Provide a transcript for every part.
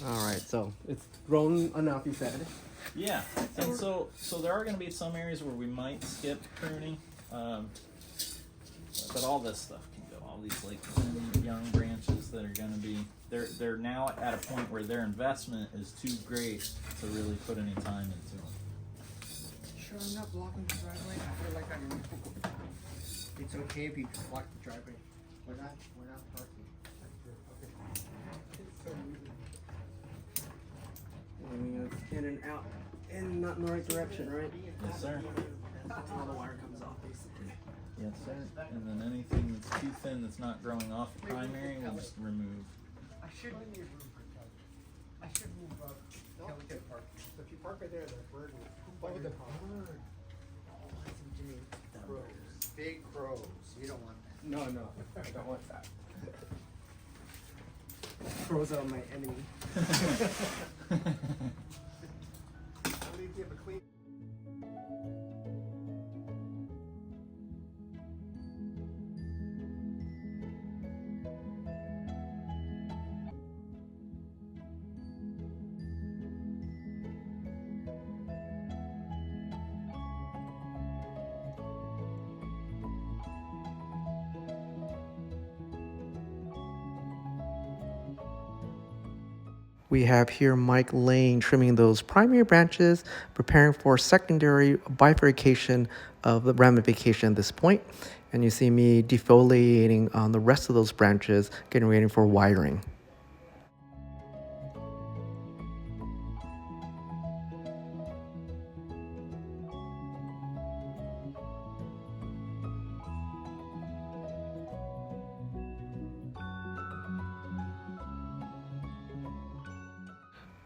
All right, so it's grown enough, you said. Yeah, and so there are going to be some areas where we might skip pruning, but all this stuff can go. All these like thin young branches that are going to be they're now at a point where their investment is too great to really put any time into them. Sure, I'm not blocking the driveway. I feel like it's okay if you block the driveway. We're not parking. It's in and out, and not in the right direction, right? Yes, sir. That's how the wire comes off, basically. Yes, sir. And then anything that's too thin that's not growing off the primary, we'll just remove. I should move Kelly to park. So if you park right there, the bird will poop over the bird. Crows. Big crows. You don't want that. No, I don't want that. Crows are my enemy. At least give a clean. We have here Mike Lane trimming those primary branches, preparing for secondary bifurcation of the ramification at this point. And you see me defoliating on the rest of those branches, getting ready for wiring.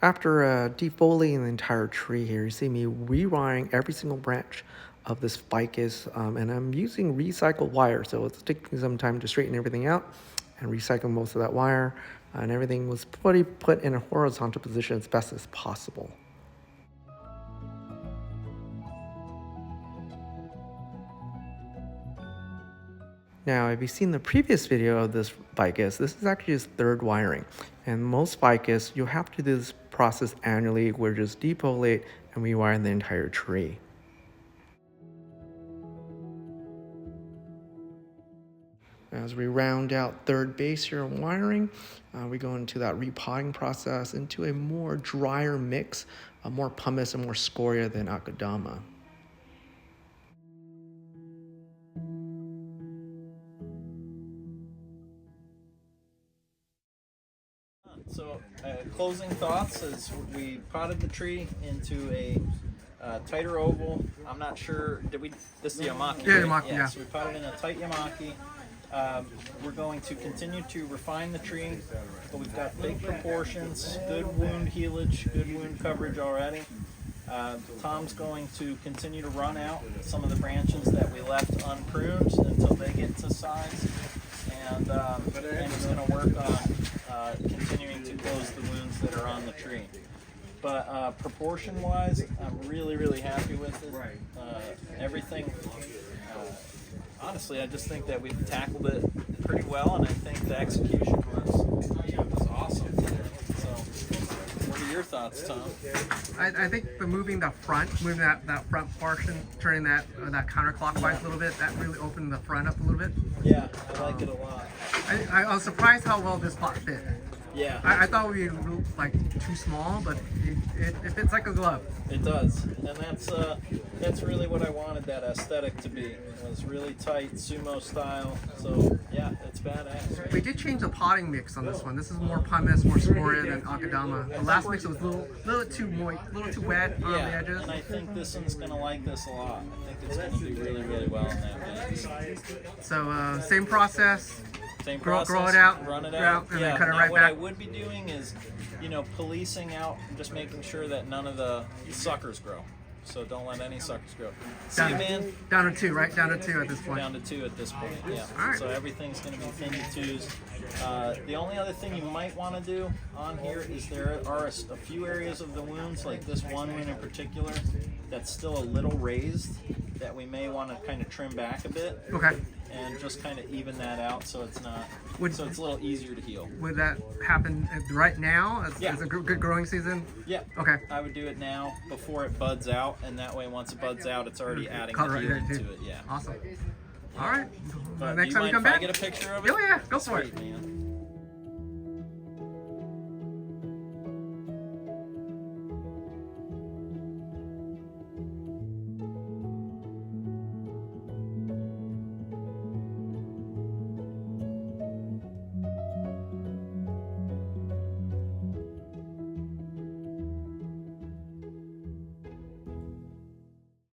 After defoliating the entire tree here, you see me rewiring every single branch of this ficus, and I'm using recycled wire, so it's taking some time to straighten everything out and recycle most of that wire, and everything was put in a horizontal position as best as possible. Now, if you've seen the previous video of this ficus, this is actually his third wiring. And most ficus, you'll have to do this process annually where you just defoliate and rewire the entire tree. As we round out third base here on wiring, we go into that repotting process into a more drier mix, more pumice and more scoria than akadama. So, closing thoughts is we potted the tree into a tighter oval. I'm not sure, this is the Yamaki, Yeah, right? Yamaki, yeah. So we potted in a tight Yamaki. We're going to continue to refine the tree, but we've got big proportions, good wound healage, good wound coverage already. Tom's going to continue to run out some of the branches that we left unpruned until they get to size. And he's going to work on continuing to close the wounds that are on the tree. But proportion-wise, I'm really happy with it. Everything, honestly, I just think that we've tackled it pretty well, and I think the execution was awesome. So, what are your thoughts, Tom? I think moving that front portion, turning that counterclockwise a little bit, that really opened the front up a little bit. Yeah, I like it a lot. I was surprised how well this pot fit. Yeah. I thought we'd be like too small, but it fits like a glove. It does, and that's really what I wanted that aesthetic to be. It was really tight, sumo style. So yeah, it's badass. We did change the potting mix on this one. This is more pumice, more scoria than akadama. The last mix was a little too moist, a little too wet on the edges. And I think this one's gonna like this a lot. I think it's gonna do really well in that mix. So same process. Same grow process, it out, run it out, out, and yeah. then cut it Now, right what I back. would be doing is, policing out, just making sure that none of the suckers grow. So don't let any suckers grow. See, man? Down to 2, right? Down to 2 at this point. Down to 2 at this point, yeah. All right. So everything's going to be thin to 2s. The only other thing you might want to do on here is there are a few areas of the wounds, like this one wound in particular, that's still a little raised, that we may want to kind of trim back a bit. Okay. and just kind of even that out so it's not, so it's a little easier to heal. Would that happen right now? Yeah. As a good growing season? Yeah. Okay. I would do it now before it buds out, and that way once it buds out, it's already adding the healing to it. Yeah. Awesome. All right. But Next do time you you mind come if I back. get a picture of it? Oh yeah, go for it. Sweet, man.